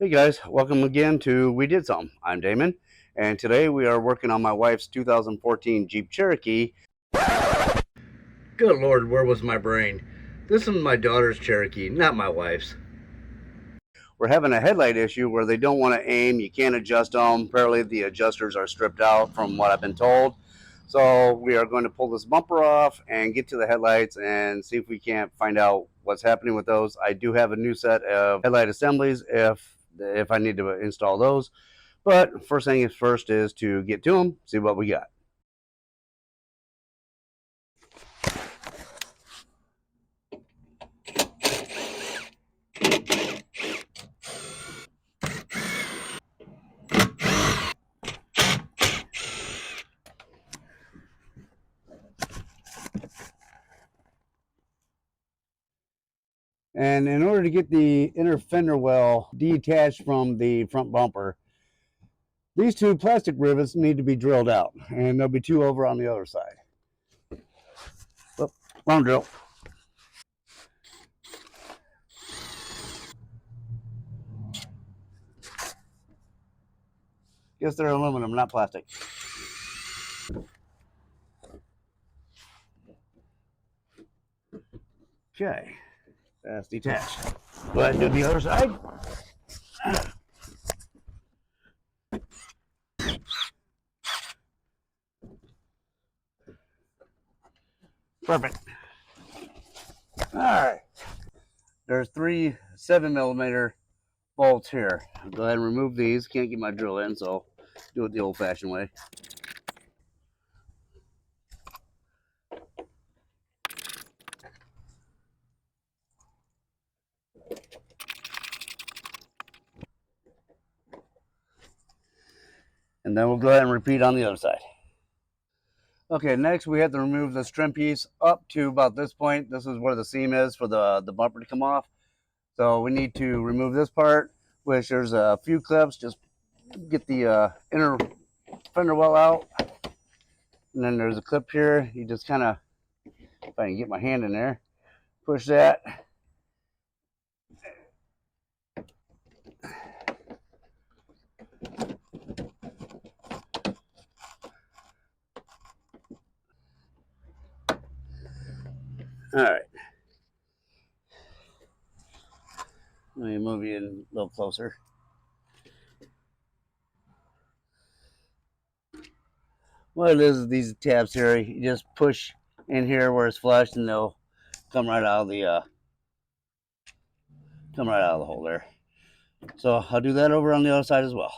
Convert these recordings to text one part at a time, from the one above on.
Hey guys, welcome again to We Did Some. I'm Damon, and today we are working on my wife's 2014 Jeep Cherokee. Good Lord, where was my brain? This is my daughter's Cherokee, not my wife's. We're having a headlight issue where they don't want to aim, you can't adjust them. Apparently the adjusters are stripped out from what I've been told. So we are going to pull this bumper off and get to the headlights and see if we can't find out what's happening with those. I do have a new set of headlight assemblies if I need to install those. But first thing is first is to get to them, see what we got. And in order to get the inner fender well detached from the front bumper, these two plastic rivets need to be drilled out, and there'll be two over on the other side. Oh, wrong drill. Guess they're aluminum, not plastic. Okay, that's detached. Go ahead and do the other side. Perfect. All right. There's three 7mm bolts here. I'll go ahead and remove these. Can't get my drill in, so do it the old-fashioned way. And then we'll go ahead and repeat on the other side. Okay, next we have to remove this trim piece up to about this point. This is where the seam is for the bumper to come off. So we need to remove this part, which there's a few clips. Just get the inner fender well out. And then there's a clip here. You just kind of, if I can get my hand in there, push that. All right. Let me move you in a little closer. What it is these tabs here, you just push in here where it's flush, and they'll come right out of the hole there. So I'll do that over on the other side as well.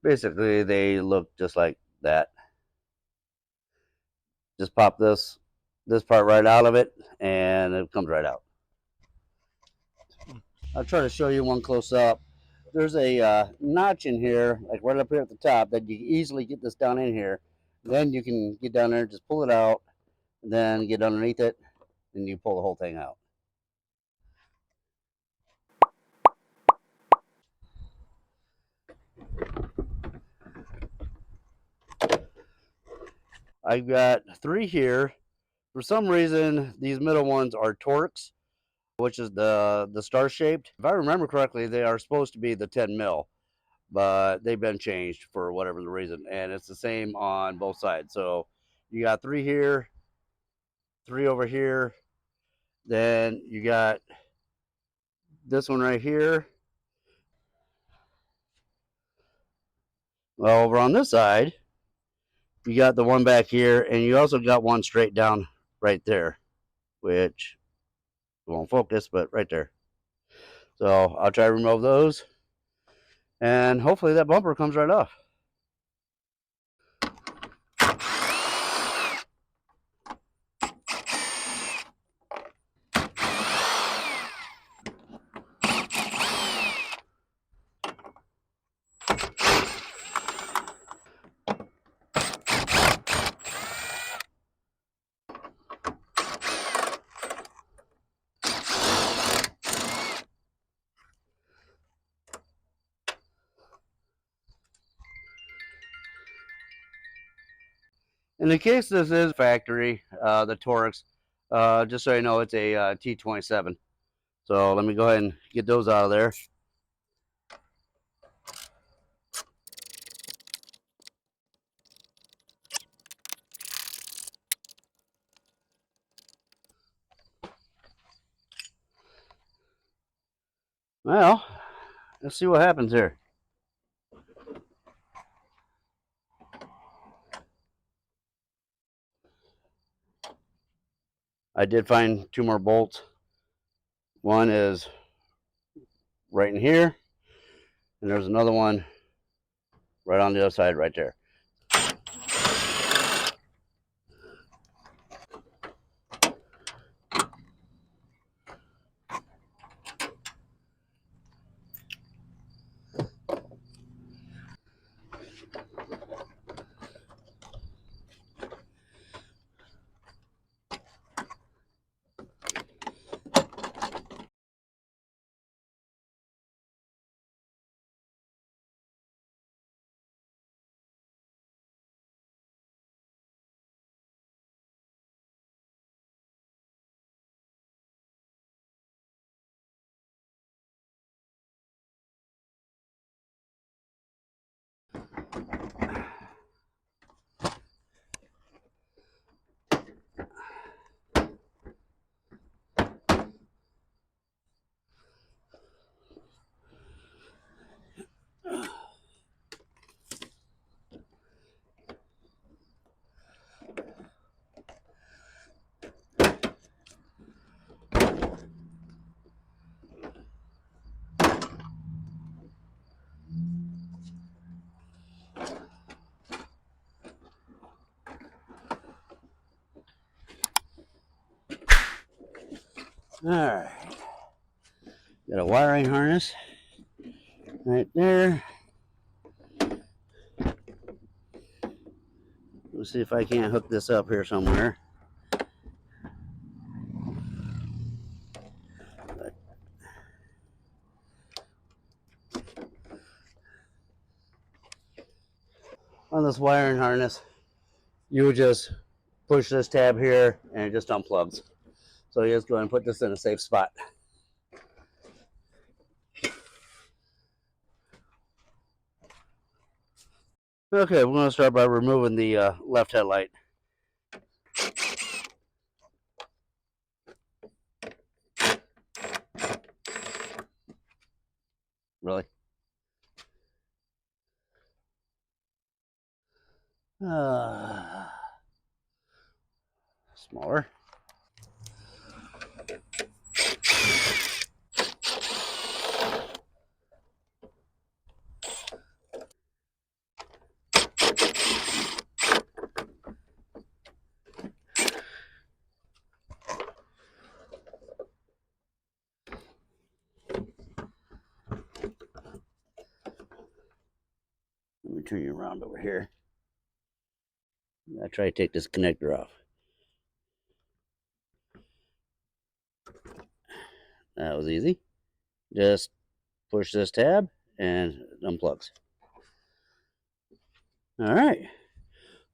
Basically, they look just like that. Just pop this part right out of it, and it comes right out. I'll try to show you one close up. There's a notch in here, like right up here at the top, that you can easily get this down in here. Then you can get down there, just pull it out, and then get underneath it, and you pull the whole thing out. I've got three here. For some reason, these middle ones are Torx, which is the star shaped. If I remember correctly, they are supposed to be the 10 mil, but they've been changed for whatever the reason, and it's the same on both sides. So you got three here, three over here, then you got this one right here. Well, over on this side, you got the one back here, and you also got one straight down right there, which won't focus, but right there. So I'll try to remove those, and hopefully that bumper comes right off. In the case this is factory, the Torx, just so you know, it's a T27. So let me go ahead and get those out of there. Well, let's see what happens here. I did find two more bolts. One is right in here, and there's another one right on the other side right there. All right, got a wiring harness right there. Let's see if I can't hook this up here somewhere. On this wiring harness, you would just push this tab here and it just unplugs. So you just go ahead and put this in a safe spot. Okay, we're going to start by removing the left headlight. Really? Smaller. Let me turn you around over here. I try to take this connector off. That was easy. Just push this tab and it unplugs. All right.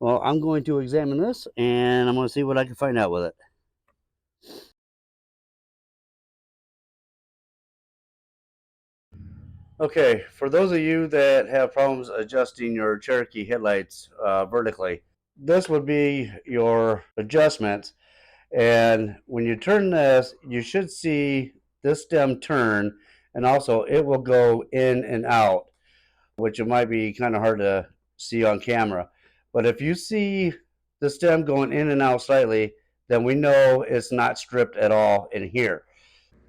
Well, I'm going to examine this and I'm going to see what I can find out with it. Okay, for those of you that have problems adjusting your Cherokee headlights vertically, this would be your adjustments. And when you turn this, you should see this stem turn, and also it will go in and out, which it might be kind of hard to see on camera. But if you see the stem going in and out slightly, then we know it's not stripped at all in here.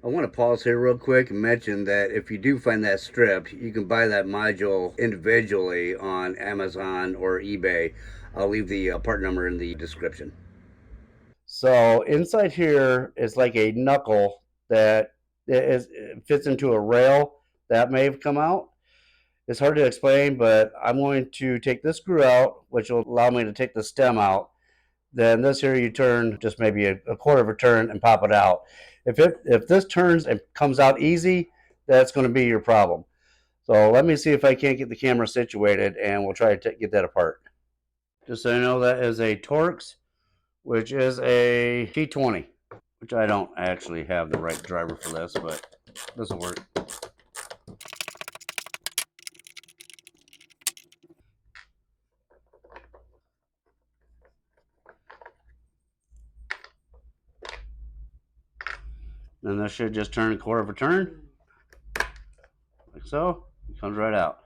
I want to pause here real quick and mention that if you do find that stripped, you can buy that module individually on Amazon or eBay. I'll leave the part number in the description. So inside here is like a knuckle that fits into a rail that may have come out. It's hard to explain, but I'm going to take this screw out, which will allow me to take the stem out. Then this here you turn just maybe a quarter of a turn and pop it out. If this turns and comes out easy, that's going to be your problem. So let me see if I can't get the camera situated and we'll try to get that apart. Just so you know, that is a Torx, which is a T20, which I don't actually have the right driver for this, but this will work. Then this should just turn a quarter of a turn, like so. It comes right out.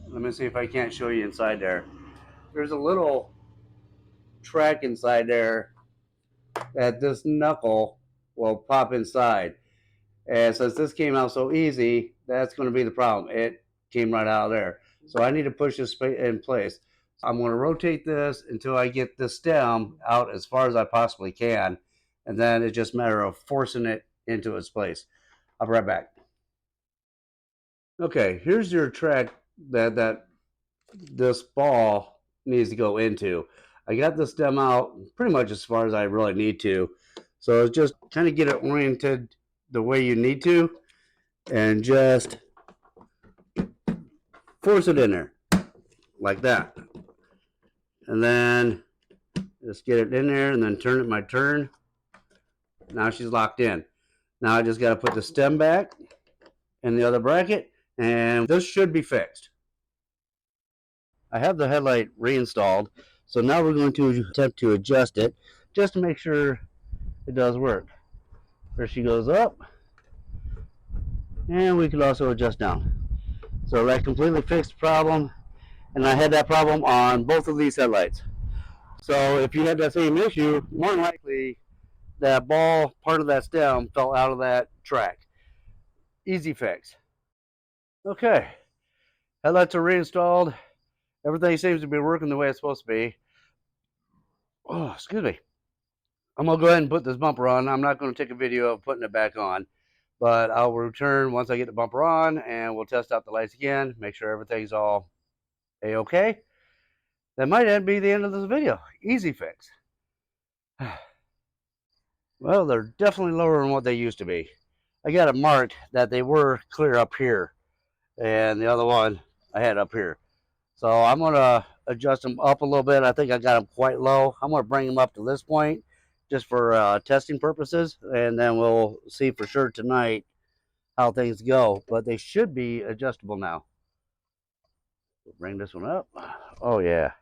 Let me see if I can't show you inside there. There's a little track inside there that this knuckle will pop inside. And since this came out so easy, that's going to be the problem. It came right out of there. So I need to push this in place. I'm going to rotate this until I get the stem out as far as I possibly can. And then it's just a matter of forcing it into its place. I'll be right back. Okay, here's your track that this ball needs to go into. I got the stem out pretty much as far as I really need to. So just kind of get it oriented the way you need to and just force it in there like that. And then just get it in there and then turn it my turn. Now she's locked in. Now I just got to put the stem back in the other bracket and this should be fixed. I have the headlight reinstalled, so now we're going to attempt to adjust it just to make sure it does work. There she goes up, and we can also adjust down. So that completely fixed the problem, and I had that problem on both of these headlights. So if you had that same issue, more than likely that ball, part of that stem, fell out of that track. Easy fix. Okay, headlights are reinstalled. Everything seems to be working the way it's supposed to be. Oh, excuse me. I'm going to go ahead and put this bumper on. I'm not going to take a video of putting it back on, but I'll return once I get the bumper on and we'll test out the lights again, make sure everything's all a-okay. That might be the end of this video. Easy fix. Well, they're definitely lower than what they used to be. I got it marked that they were clear up here, and the other one I had up here. So I'm going to adjust them up a little bit. I think I got them quite low. I'm going to bring them up to this point just for testing purposes, and then we'll see for sure tonight how things go. But they should be adjustable now. We'll bring this one up. Oh, yeah.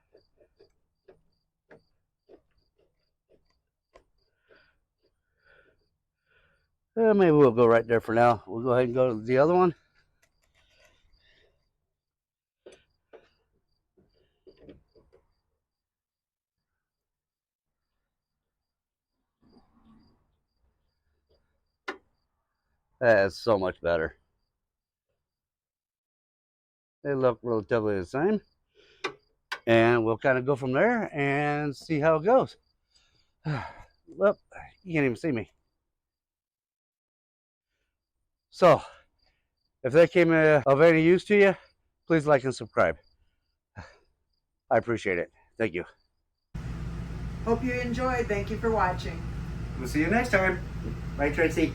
Maybe we'll go right there for now. We'll go ahead and go to the other one. That's so much better. They look relatively the same. And we'll kind of go from there and see how it goes. Well, you can't even see me. So, if that came of any use to you, please like and subscribe. I appreciate it. Thank you. Hope you enjoyed. Thank you for watching. We'll see you next time. Bye, Tracy.